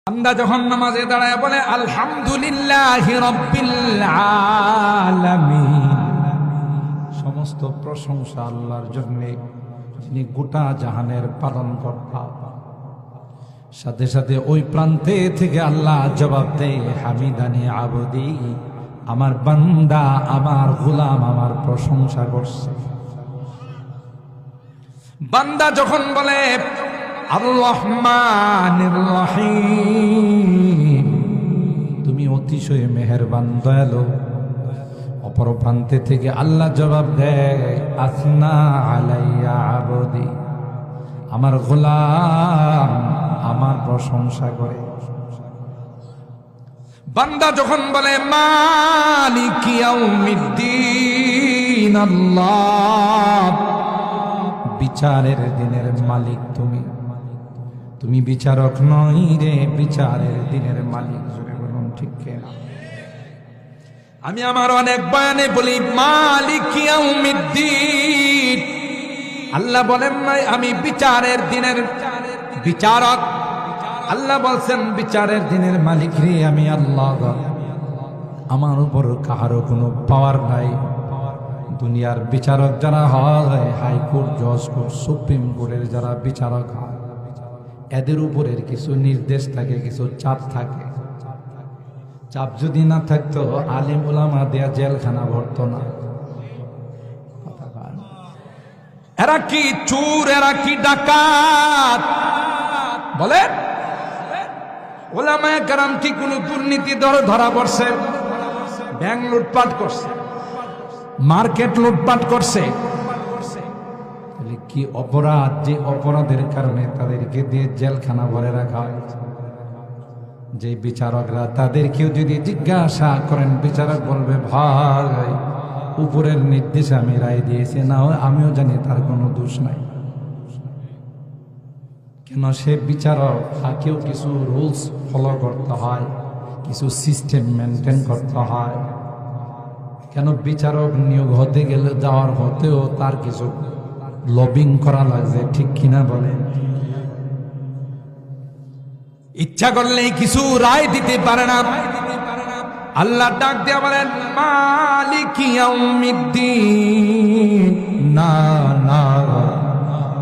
বান্দা যখন নামাজে দাঁড়ায় বলে আলহামদুলিল্লাহি রাব্বিল আলামিন, সমস্ত প্রশংসা আল্লাহর জন্য, যিনি গোটা জাহানের পালনকর্তা। সাথে সাথে ওই প্রান্তে থেকে আল্লাহ জবাব দেয়, হামিদানি আবদি, আমার বান্দা, আমার গোলাম আমার প্রশংসা করছে। বান্দা যখন বলে আর রহমানির রহিম, তুমি অতিশয় মেহেরবান দয়ালু, অপর প্রান্তে থেকে আল্লাহ জবাব দেয়, আসনা আলাইয়া আবদি, আমার গোলাম আমার প্রশংসা করে। বান্দা যখন বলে মালিকি ইয়াউমিদ্দিন, আল্লাহ বিচারের দিনের মালিক তুমি, তুমি বিচারক নই রে, বিচারের দিনের মালিক। জোরে বলুন ঠিক কিনা? আমি আমার অনেক বয়ানে বলি মালিকি ইয়াউমিদ্দিন, আল্লাহ বলেন নাই আমি বিচারের দিনের বিচারক। আল্লাহ বলছেন বিচারের দিনের মালিক রে আমি আল্লাহ, আমার উপর কারো কোনো পাওয়ার নাই। দুনিয়ার বিচারক যারা হয়, হাইকোর্ট, জজ কোর্ট, সুপ্রিম কোর্টের যারা বিচারক হয়, এদের উপরের কিছু নির্দেশ থাকে, কিছু চাপ থাকে। চাপ যদি না থাকতো আলেম ওলামা দেয়া জেলখানা ভরতো না। এরা কি চোর, এরা কি ডাকাত? বলেন, ওলামায়ে কেরাম কি কোনো দুর্নীতি ধরা পড়ছে? ব্যাংক লুটপাট করছে, মার্কেট লুটপাট করছে, কি অপরাধ? যে অপরাধের কারণে তাদেরকে দিয়ে জেলখানা ভরে রাখা হয়েছে। যে বিচারকরা তাদেরকেও যদি জিজ্ঞাসা করেন, বিচারক বলবে ভাই উপরের নির্দেশে আমি রায় দিয়েছি, না আমিও জানি তার কোনো দোষ নাই। কেন? সে বিচারক, তাকেও কিছু রুলস ফলো করতে হয়, কিছু সিস্টেম মেনটেন করতে হয়। কেন? বিচারক নিয়োগ হতে গেলে, যাওয়ার হতেও তার কিছু লবিং করা লাগছে, ঠিক কিনা বলেন? ইচ্ছা করলেই কিছু রায় দিতে পারে না। আল্লাহ ডাক দিয়ে বলেন মালিকি ইয়াউমিদ্দিন, না না,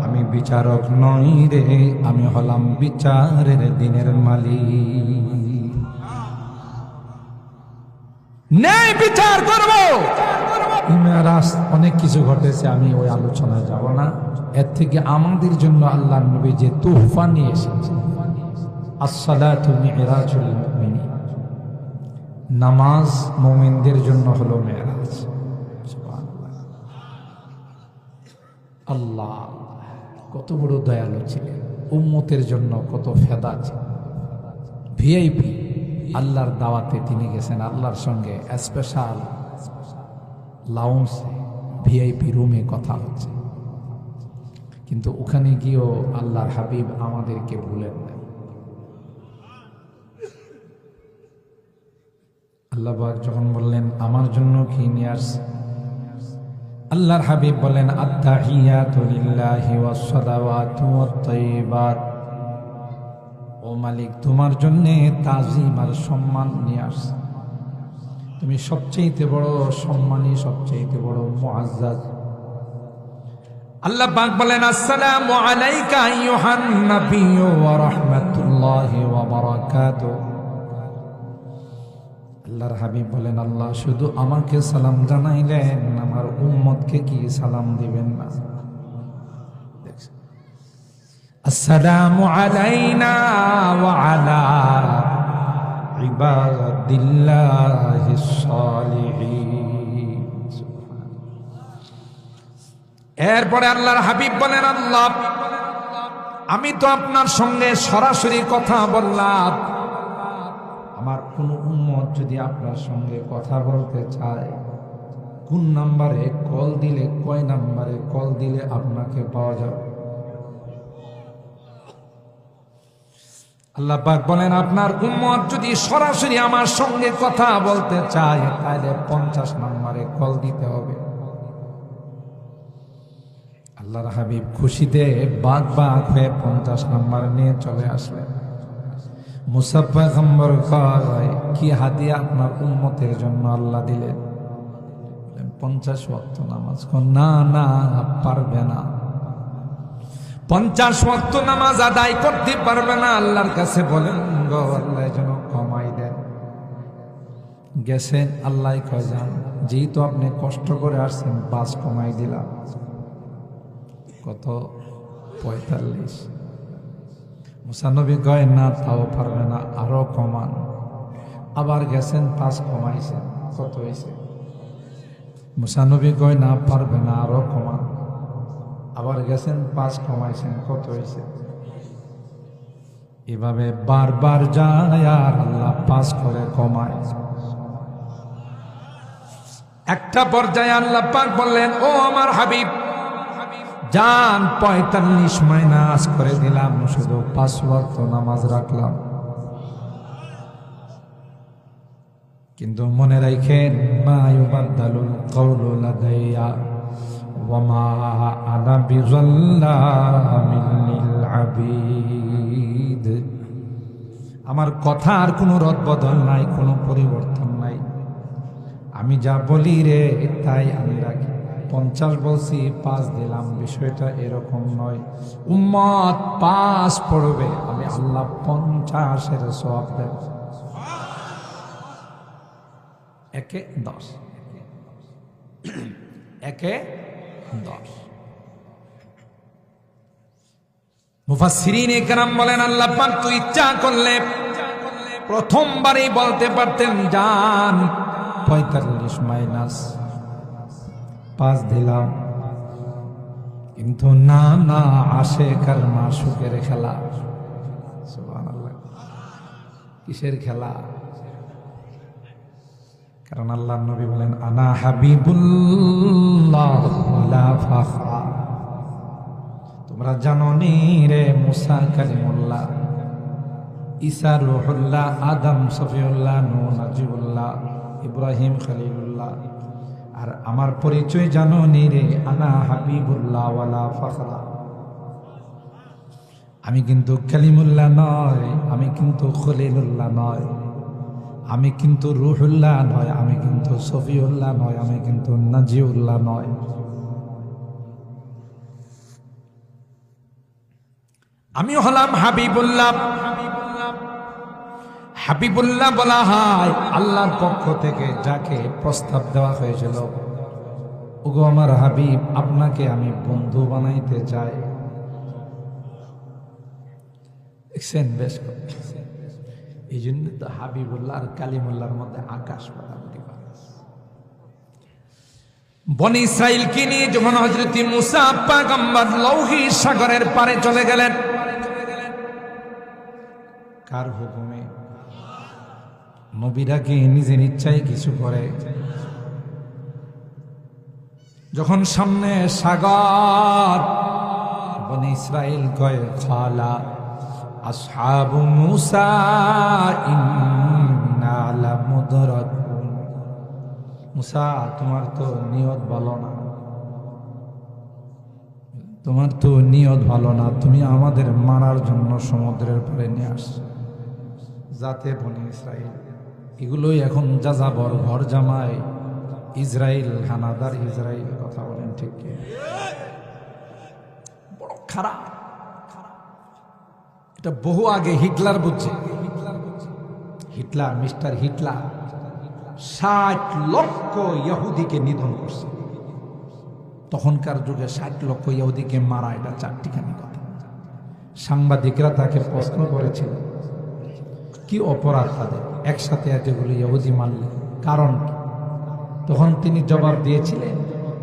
আমি বিচারক নই রে, আমি হলাম বিচারের দিনের মালিক। ন্যায় বিচার করব। অনেক কিছু ঘটেছে, আমি ওই আলোচনায় যাব না। এর থেকে আমাদের জন্য আল্লাহ নবী যে তোহফা নিয়ে এসেছে, আসসালাতু মিরাজুল মুমিনিন, নামাজ মুমিনদের জন্য হলো মেরাজ। আল্লাহ কত বড় দয়ালু ছিলেন, উম্মতের জন্য কত ফেদা ছিলেন। ভিআইপি আল্লাহর দাওয়াতে তিনি গেছেন, আল্লাহর সঙ্গে স্পেশাল লাউঞ্জে ভিআইপি রুমে কথা হচ্ছে, কিন্তু ওখানে গিয়েও আল্লাহর হাবিব আমাদেরকে ভুলেন না। আল্লাহ পাক যখন বললেন আমার জন্য কি নিয়ে আসছে, আল্লাহর হাবিব বলেন আত্তাহিয়াতু লিল্লাহি ওয়াস সালাওয়াতু ওয়াত তাইয়্যিবাত, ও মালিক তোমার জন্য তাজিম আর সম্মান নিয়ে আসছে। তুমি সবচেয়ে বড় সম্মানী, সবচেয়ে বড় মুআজ্জাজ। আল্লাহ পাক বলেন আসসালামু আলাইকা আইয়ুহান নাবিয়্যু ওয়া রাহমাতুল্লাহি ওয়া বারাকাতুহু। আল্লাহর হাবিব বলেন আল্লাহ শুধু আমাকে সালাম জানাইলেন, আমার উম্মতকে কি সালাম দিবেন না? আসসালামু আলাইনা ওয়া আলা ইবাদিল্লাহিস সালিহিন। এরপরে আল্লাহর হাবিব বলেন আল্লাহ আমি তো আপনার সঙ্গে সরাসরি কথা বললাম, আমার কোন উম্মত যদি আপনার সঙ্গে কথা বলতে চায়, কোন নাম্বারে কল দিলে, কয় নাম্বারে কল দিলে আপনাকে পাওয়া যাবে? আল্লাহ পাক বলেন আপনার উম্মত যদি সরাসরি আমার সঙ্গে কথা বলতে চায়, তাহলে 50 নম্বরে কল দিতে হবে। আল্লাহর হাবিব খুশিতে বাঘ হয়ে 50 নম্বর নিয়ে চলে আসলেন। মুসা পয়গম্বর কয়, কি হাদিয়া আপনার উম্মতের জন্য আল্লাহ দিলেন? 50 ওয়াক্ত নামাজ। না না, পারবে না। 50 ওয়াক্ত নামাজ আদায় করতে পারবে না। আল্লাহর কাছে বলেন গো আল্লাহ যেন কমাই দেন। গেছেন, আল্লাহ কয় যান, যেহেতু আপনি কষ্ট করে আসছেন 5 কমাই দিলাম। কত? 45। মুসা নবী কয় না, তাও পারবে না, আরো কমান। আবার গেছেন, 5 কমাইছেন। কত হয়েছে? মুসা নবী কয় না, পারবে না, আরো কমান। আবার গেছেন, 5 কমাইছেন। কত হয়েছে? এভাবে বারবার যায় আর আল্লাহ 5 করে কমায়। একটা পর্যায়ে আল্লাহ পাক বললেন, ও আমার হাবিব জান, 45 মাইনাস করে দিলাম, শুধু 5 ওয়াক্ত নামাজ রাখলাম। কিন্তু মনে রাখেন, মা ইউবাদদালুল কওলু লাদাইয়া ওয়া মা আনা বিযাল্লামিল লিল আবিদ। আমার কথার কোনো রদবদল নাই, কোনো পরিবর্তন নাই। আমি যা বলি রে তাই আমি রাখি। 50 বলছি, 5 দিলাম, বিষয়টা এরকম নয়। উম্মত 5 পড়বে, আমি আল্লাহ 50-এর সওয়াব দেব। একে 10, একে 10। মুফাসসিরিনে কেরাম বলেন, আল্লাহ পাক তো ইচ্ছা করলে প্রথমবারই বলতে পারতেন জান 45 মাইনাস 5 দিলাম, কিন্তু না না, আশেক আর মাশুকের খেলা। সুবহানাল্লাহ। কিসের খেলা? কারণ আল্লাহর নবী বলেন, আনা হাবিবুল্লাহ ওয়ালা ফাখরা। তোমরা জানো নি রে, মুসা কালিমুল্লাহ, ঈসা রূহুল্লাহ, আদম সফিউল্লাহ, নূহ নাজিবুল্লাহ, ইব্রাহিম খলিলুল্লাহ। আর আমার পরিচয় জানো নি রে, আনা হাবিবুল্লাহ ওয়ালা ফাখরা। আমি কিন্তু কালিমুল্লাহ নয়, আমি কিন্তু খলিলুল্লাহ নয়, আমি কিন্তু রূহুল্লাহ নয়, আমি কিন্তু সফিউল্লাহ নয়, আমি কিন্তু নাজিউল্লাহ নয়। আমি হলাম হাবিবুল্লাহ। হাবিবুল্লাহ বলা হয় আল্লাহর পক্ষ থেকে যাকে প্রস্তাব দেওয়া হয়েছিল, ওগো আমার হাবিব, আপনাকে আমি বন্ধু বানাইতে চাই। দেখছেন? বেশ, এই জন্য তো হাবিবুল্লাহ আর কালিমুল্লাহর মধ্যে আকাশ পাতাল। বনি ইসরাইলকে নিয়ে যখন হযরত মুসা পয়গম্বর লৌহি সাগরের পারে চলে গেলেন, কার হুকুমে? নবীরা কি নিজের ইচ্ছায় কিছু করে? যখন সামনে সাগর, বনি ইসরাইল কয়, খালা আসহাবু মুসা ইন্না লামুদরাকুন। মুসা, তোমার তো নিয়ত ভালো না, তোমার তো নিয়ত ভালো না, তুমি আমাদের মারার জন্য সমুদ্রের পাড়ে নিয়ে আস। যাতে বনি ইসরাইল এগুলোই এখন যাযাবর, ঘর জামাই ইসরাইল, হানাদার ইসরাইল। কথা বলেন ঠিক কি? বড় খারাপ। এটা বহু আগে হিটলার বুঝছে। হিটলার, মিস্টার হিটলার 60 লক্ষ ইহুদিকে নিধন করছে। তখনকার যুগে 60 লক্ষ ইহুদিকে মারা, এটা চারটিখানি কথা। সাংবাদিকরা তাকে প্রশ্ন করেছিল, কি অপরাধ তাদের, একসাথে এতগুলো ইহুদি মারলে, কারণ কি? তখন তিনি জবাব দিয়েছিলেন,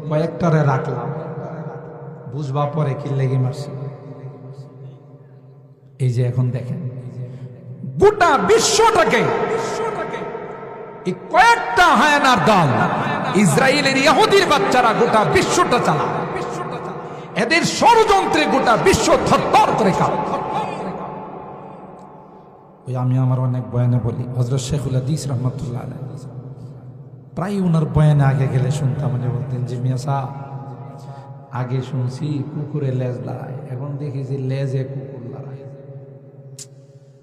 কয়েকটারে রাখলাম, বুঝবা পরে কি লেগে মারছে। এই যে এখন দেখেন, গোটা বিশ্বটাকে এই কয়েকটা হায়নার দল, ইসরায়েলের ইহুদির বাচ্চারা গোটা বিশ্বটা চালায়। এদের ষড়যন্ত্রে গোটা বিশ্ব থরথর করে কাঁপে। ওই আমি আমার অনেক বয়ানে বলি, হযরত শেখুল হাদিস রাহমাতুল্লাহ আলাইহি প্রায় ওনার বয়ানে আগে গেলে শুনতাম, উনি বলতেন যে মিয়া সাহেব, আগে শুনছি কুকুরে লেজ লড়ায়, এখন দেখি যে লেজে কুকুর লড়ায়।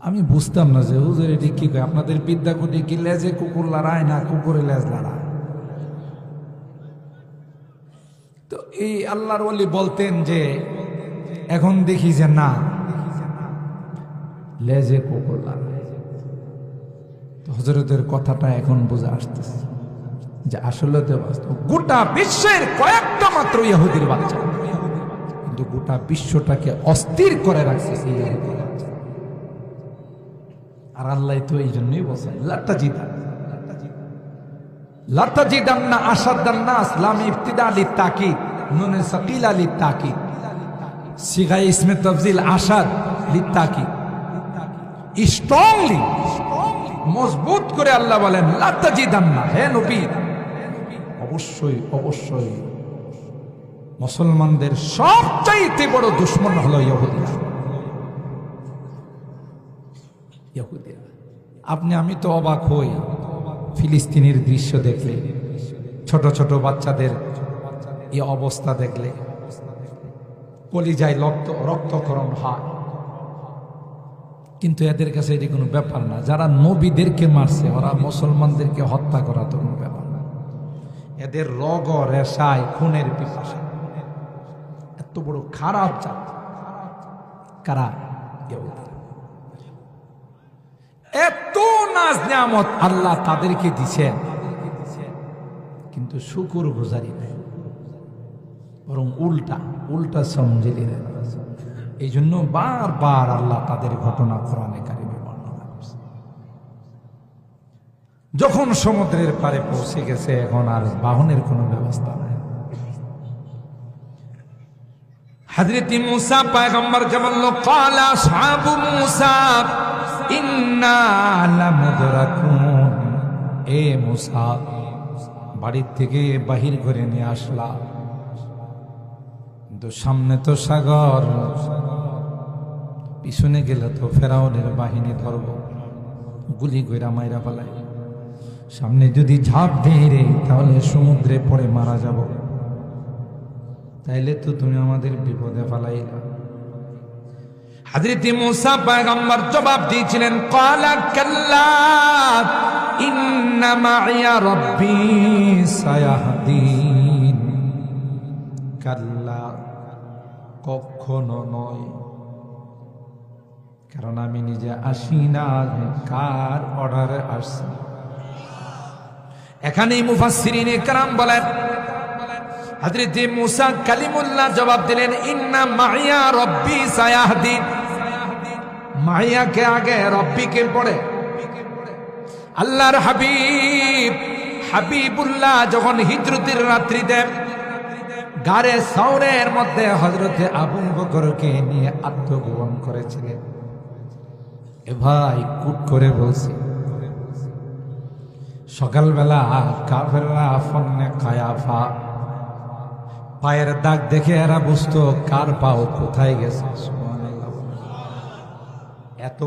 আমি বুঝতাম না যে হুজুর এটি কি কয়, আপনাদের বিদ্যাকুটি কি লেজে কুকুর লড়ায় না কুকুরে লেজ লড়ায়? তো এই আল্লাহর ওলি বলতেন যে এখন দেখি যে না, লেজে কুকুর লড়ায়। তো হুজুরদের কথাটা এখন বোঝা আসতেছে যে আসলে তো বাস্তব গোটা বিশ্বের কয়েকটা মাত্র ইহুদির বাচ্চা, কিন্তু গোটা বিশ্বটাকে অস্থির করে রাখছে এই ইহুদির বাচ্চা। আর আল্লাহ তো এই জন্যই বলছেন লাতাজিদান্না আশাদ্দান নাস লাম ইবতিদা লিতাকিদ নুনে সাকিলা লিতাকিদ সিগায়ে ইসমে তাফজিল আশাদ লিতাকিদ। স্ট্রংলি মজবুত করে আল্লাহ বলেন লাতাজিদান্না, হে নবী অবশ্যই অবশ্যই মুসলমানদের সবচাইতে বড় দুশমন হলো ইহুদিরা। আপনি আমি তো অবাক হই ফিলিস্তিনের দৃশ্য দেখলে, ছোট ছোট বাচ্চাদের এই অবস্থা দেখলে কলিজায় রক্তক্ষরণ হয়, কিন্তু এদের কাছে এটি কোনো ব্যাপার না। যারা নবীদেরকে মারছে ওরা মুসলমানদেরকে হত্যা করা তো কোনো ব্যাপার না। এদের রগ রেশায় খুনের পিপাসা। এত বড় খারাপ জাত কারা? এত নাজ নিয়ামত আল্লাহ তাদেরকে দিছেন, কিন্তু শুকর গুজারি নেই, বরং উল্টা সমঝে নেন। এই জন্য বারবার আল্লাহ তাদের ঘটনা কোরআনে কারিমে বর্ণনা করছে। যখন সমুদ্রের পারে পৌঁছে গেছে, এখন আর বাহনের কোনো ব্যবস্থা নাই। হযরত মূসা পয়গম্বরকে বলল, ক্বালা আসহাবু মূসা ইন্না লামুদরাকুন। এ মূসা, বাড়ির থেকে বাহির করে নিয়ে আসলা, কিন্তু সামনে তো সাগর, পিছনে গেলে তো ফেরাউনের বাহিনী ধরব, গুলি কইরা মাইরা ফেলাই। সামনে যদি ঝাঁপ দিয়ে রে, তাহলে সমুদ্রে পড়ে মারা যাব, তাইলে তো তুমি আমাদের বিপদে ফেলাইলা। হযরত মূসা পয়গম্বর জবাব দিয়েছিলেন, ক্বালা কাল্লা ইন্না মাইয়া রাব্বী সায়াহদিন। কাল্লা, কখনো নয়, কারণ আমি নিজে আসি না, কার অর্ডারে আসছি। এখানেই মুফাসসিরিনে কেরাম বলেন, হযরত মূসা কালিমুল্লাহ জবাব দিলেন, ইন্না মাইয়া রাব্বী সায়াহদিন। মাইয়া কে আগে, রব্বি কে পড়ে? আল্লাহর হাবিবুল্লাহ যখন হিজরতের রাত্রিতে গারে সাউরের মধ্যে হযরতে আবু বকরকে নিয়ে আত্মগোপন করেছিলেন, এ ভাই কুট করে বলছি, সকালবেলা কাফেররা ফন্নে কায়াফা পায়ের দাগ দেখে এরা বুঝতো কার পাও কোথায় গেছে। সুবহানাল্লাহ। এত